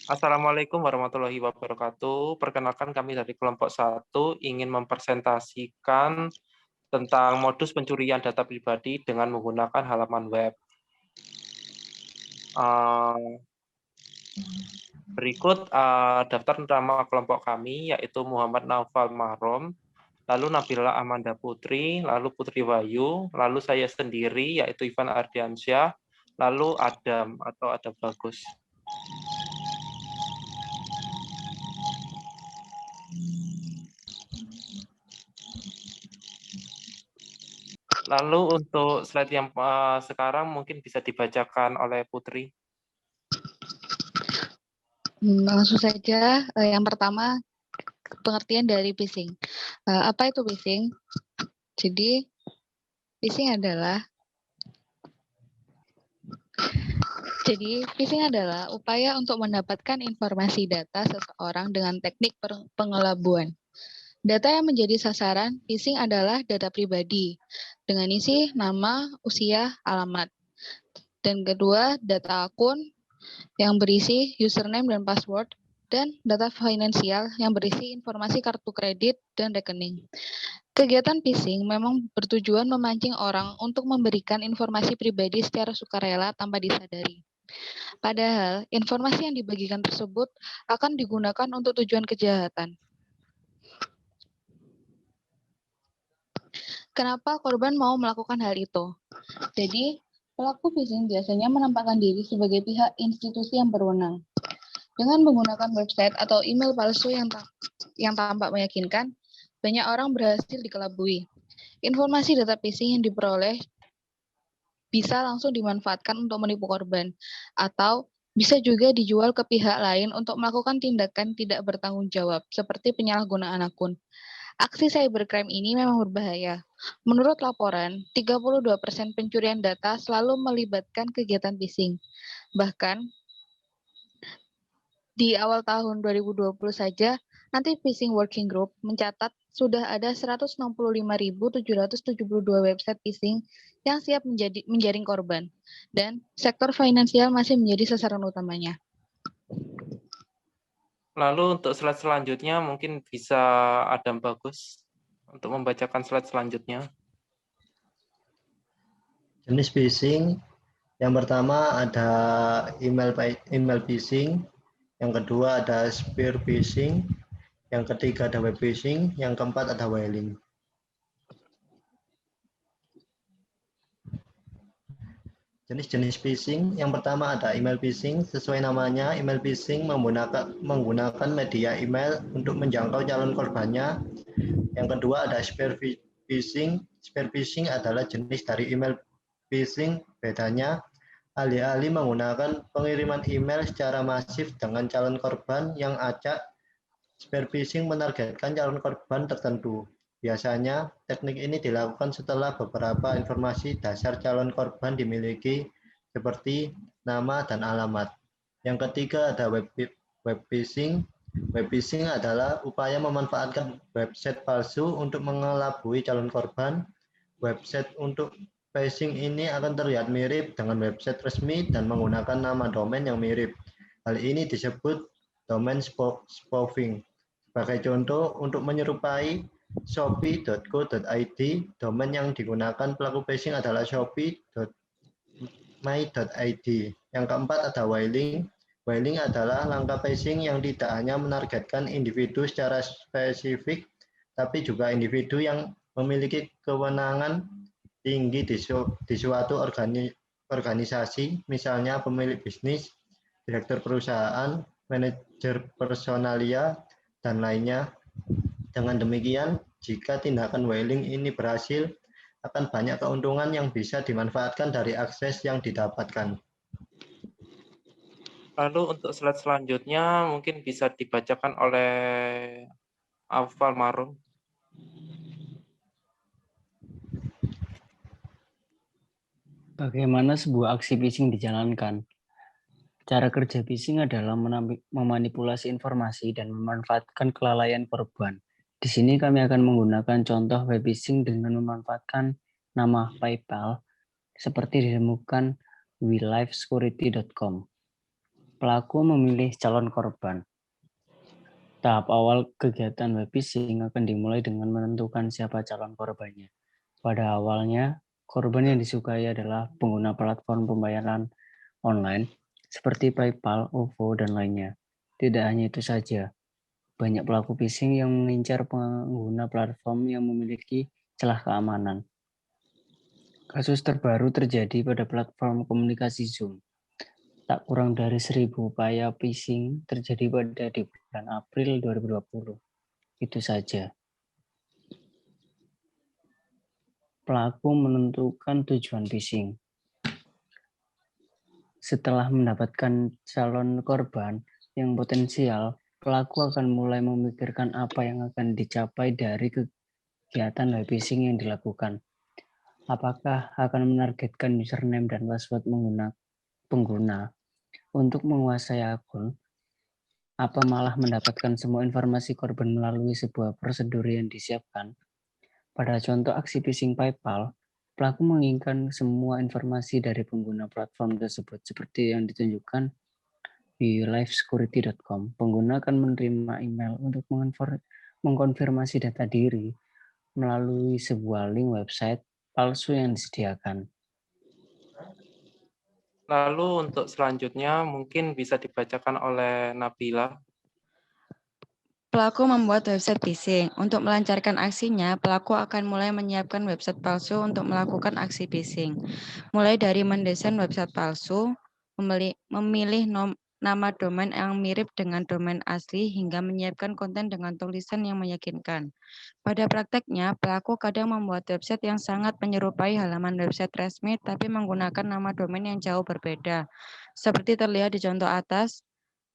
Assalamualaikum warahmatullahi wabarakatuh. Perkenalkan kami dari kelompok 1 ingin mempresentasikan tentang modus pencurian data pribadi dengan menggunakan halaman web. Berikut daftar nama kelompok kami, yaitu Muhammad Naufal Mahrom, lalu Nabila Amanda Putri, lalu Putri Wahyu, lalu saya sendiri, yaitu Ivan Ardiansyah, lalu Adam atau Adam Bagus. Lalu untuk slide yang sekarang mungkin bisa dibacakan oleh Putri. Langsung saja, yang pertama pengertian dari phishing. Apa itu phishing? Jadi phishing adalah upaya untuk mendapatkan informasi data seseorang dengan teknik pengelabuan. Data yang menjadi sasaran phishing adalah data pribadi dengan isi nama, usia, alamat. Dan kedua, data akun yang berisi username dan password, dan data finansial yang berisi informasi kartu kredit dan rekening. Kegiatan phishing memang bertujuan memancing orang untuk memberikan informasi pribadi secara sukarela tanpa disadari. Padahal, informasi yang dibagikan tersebut akan digunakan untuk tujuan kejahatan. Kenapa korban mau melakukan hal itu? Jadi, pelaku phishing biasanya menampakkan diri sebagai pihak institusi yang berwenang. Dengan menggunakan website atau email palsu yang tampak meyakinkan, banyak orang berhasil dikelabui. Informasi data phishing yang diperoleh bisa langsung dimanfaatkan untuk menipu korban, atau bisa juga dijual ke pihak lain untuk melakukan tindakan tidak bertanggung jawab, seperti penyalahgunaan akun. Aksi cybercrime ini memang berbahaya. Menurut laporan, 32% pencurian data selalu melibatkan kegiatan phishing. Bahkan, di awal tahun 2020 saja, Anti-Phishing Working Group mencatat sudah ada 165.772 website phishing yang siap menjaring korban, dan sektor finansial masih menjadi sasaran utamanya. Lalu untuk slide selanjutnya mungkin bisa Adam Bagus untuk membacakan slide selanjutnya. Jenis phishing yang pertama ada email phishing, yang kedua ada spear phishing, yang ketiga ada web phishing, yang keempat ada whaling. Jenis-jenis phishing yang pertama ada email phishing. Sesuai namanya, email phishing menggunakan media email untuk menjangkau calon korbannya. Yang kedua ada spear phishing. Spear phishing adalah jenis dari email phishing. Bedanya, alih-alih menggunakan pengiriman email secara masif dengan calon korban yang acak, spear phishing menargetkan calon korban tertentu. Biasanya, teknik ini dilakukan setelah beberapa informasi dasar calon korban dimiliki, seperti nama dan alamat. Yang ketiga ada web phishing. Web phishing adalah upaya memanfaatkan website palsu untuk mengelabui calon korban. Website untuk phishing ini akan terlihat mirip dengan website resmi dan menggunakan nama domain yang mirip. Hal ini disebut domain spoofing. Sebagai contoh, untuk menyerupai shopee.co.id, domain yang digunakan pelaku phishing adalah shopee.my.id. Yang keempat ada whaling. Whaling adalah langkah phishing yang tidak hanya menargetkan individu secara spesifik, tapi juga individu yang memiliki kewenangan tinggi di suatu organisasi, misalnya pemilik bisnis, direktur perusahaan, manajer personalia, dan lainnya. Dengan demikian, jika tindakan whaling ini berhasil, akan banyak keuntungan yang bisa dimanfaatkan dari akses yang didapatkan. Lalu untuk slide selanjutnya mungkin bisa dibacakan oleh Naufal Mahrom. Bagaimana sebuah aksi phishing dijalankan? Cara kerja phishing adalah memanipulasi informasi dan memanfaatkan kelalaian korban. Di sini kami akan menggunakan contoh web phishing dengan memanfaatkan nama PayPal seperti ditemukan welifesecurity.com. Pelaku memilih calon korban. Tahap awal kegiatan web phishing akan dimulai dengan menentukan siapa calon korbannya. Pada awalnya, korban yang disukai adalah pengguna platform pembayaran online seperti PayPal, OVO, dan lainnya. Tidak hanya itu saja, banyak pelaku phishing yang mengincar pengguna platform yang memiliki celah keamanan. Kasus terbaru terjadi pada platform komunikasi Zoom. Tak kurang dari 1.000 upaya phishing terjadi pada di bulan April 2020. Itu saja. Pelaku menentukan tujuan phishing. Setelah mendapatkan calon korban yang potensial, pelaku akan mulai memikirkan apa yang akan dicapai dari kegiatan web phishing yang dilakukan. Apakah akan menargetkan username dan password pengguna untuk menguasai akun, apa malah mendapatkan semua informasi korban melalui sebuah prosedur yang disiapkan. Pada contoh aksi phishing PayPal, pelaku menginginkan semua informasi dari pengguna platform tersebut seperti yang ditunjukkan di livesecurity.com. Pengguna akan menerima email untuk mengkonfirmasi data diri melalui sebuah link website palsu yang disediakan. Lalu untuk selanjutnya mungkin bisa dibacakan oleh Nabila. Pelaku membuat website phishing. Untuk melancarkan aksinya, pelaku akan mulai menyiapkan website palsu untuk melakukan aksi phishing. Mulai dari mendesain website palsu, memilih nama domain yang mirip dengan domain asli, hingga menyiapkan konten dengan tulisan yang meyakinkan. Pada prakteknya, pelaku kadang membuat website yang sangat menyerupai halaman website resmi, tapi menggunakan nama domain yang jauh berbeda, seperti terlihat di contoh atas.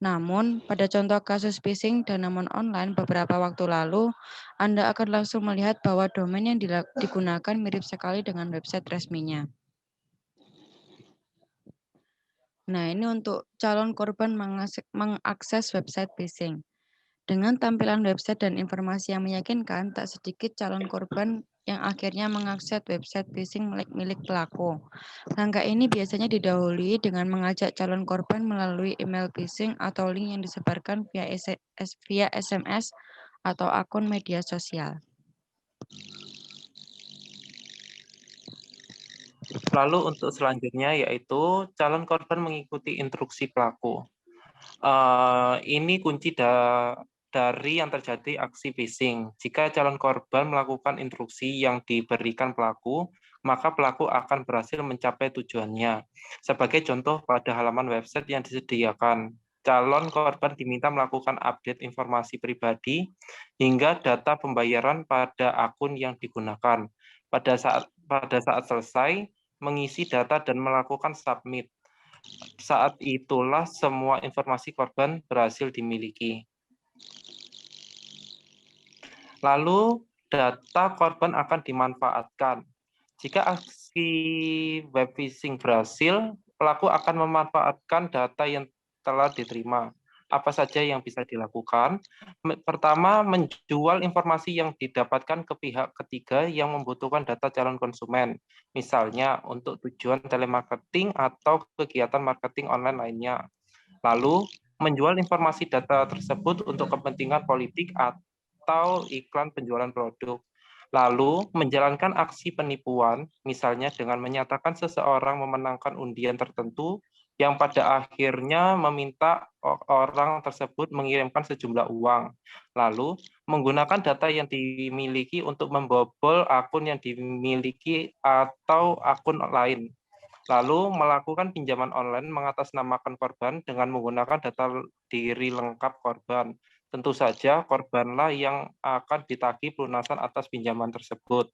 Namun, pada contoh kasus phishing Danamon online beberapa waktu lalu, Anda akan langsung melihat bahwa domain yang digunakan mirip sekali dengan website resminya. Nah, ini untuk calon korban mengakses website phishing. Dengan tampilan website dan informasi yang meyakinkan, tak sedikit calon korban yang akhirnya mengakses website phishing milik pelaku. Langkah ini biasanya didahului dengan mengajak calon korban melalui email phishing atau link yang disebarkan via SMS atau akun media sosial. Lalu untuk selanjutnya yaitu calon korban mengikuti instruksi pelaku. Ini kunci dari yang terjadi aksi phishing. Jika calon korban melakukan instruksi yang diberikan pelaku, maka pelaku akan berhasil mencapai tujuannya. Sebagai contoh pada halaman website yang disediakan, calon korban diminta melakukan update informasi pribadi hingga data pembayaran pada akun yang digunakan. Pada saat selesai, mengisi data dan melakukan submit. Saat itulah semua informasi korban berhasil dimiliki. Lalu data korban akan dimanfaatkan. Jika aksi web phishing berhasil, pelaku akan memanfaatkan data yang telah diterima. Apa saja yang bisa dilakukan? Pertama, menjual informasi yang didapatkan ke pihak ketiga yang membutuhkan data calon konsumen. Misalnya untuk tujuan telemarketing atau kegiatan marketing online lainnya. Lalu, menjual informasi data tersebut untuk kepentingan politik atau iklan penjualan produk. Lalu, menjalankan aksi penipuan, misalnya dengan menyatakan seseorang memenangkan undian tertentu yang pada akhirnya meminta orang tersebut mengirimkan sejumlah uang. Lalu, menggunakan data yang dimiliki untuk membobol akun yang dimiliki atau akun lain. Lalu, melakukan pinjaman online mengatasnamakan korban dengan menggunakan data diri lengkap korban. Tentu saja korbanlah yang akan ditagih pelunasan atas pinjaman tersebut.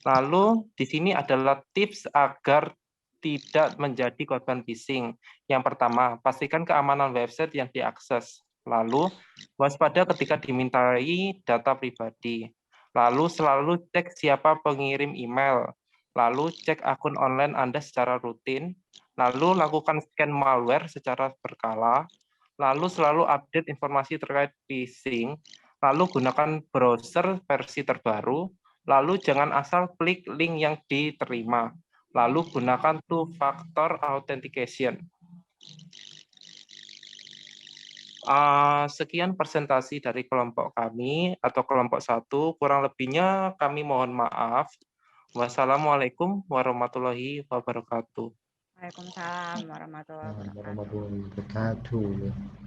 Lalu di sini adalah tips agar tidak menjadi korban phishing. Yang pertama, pastikan keamanan website yang diakses. Lalu, waspada ketika dimintai data pribadi. Lalu selalu cek siapa pengirim email. Lalu cek akun online Anda secara rutin. Lalu lakukan scan malware secara berkala. Lalu selalu update informasi terkait phishing. Lalu gunakan browser versi terbaru. Lalu jangan asal klik link yang diterima. Lalu gunakan two-factor authentication. Sekian presentasi dari kelompok kami atau kelompok 1. Kurang lebihnya kami mohon maaf. Wassalamualaikum warahmatullahi wabarakatuh. Waalaikumsalam warahmatullahi wabarakatuh. Warahmatullahi wabarakatuh.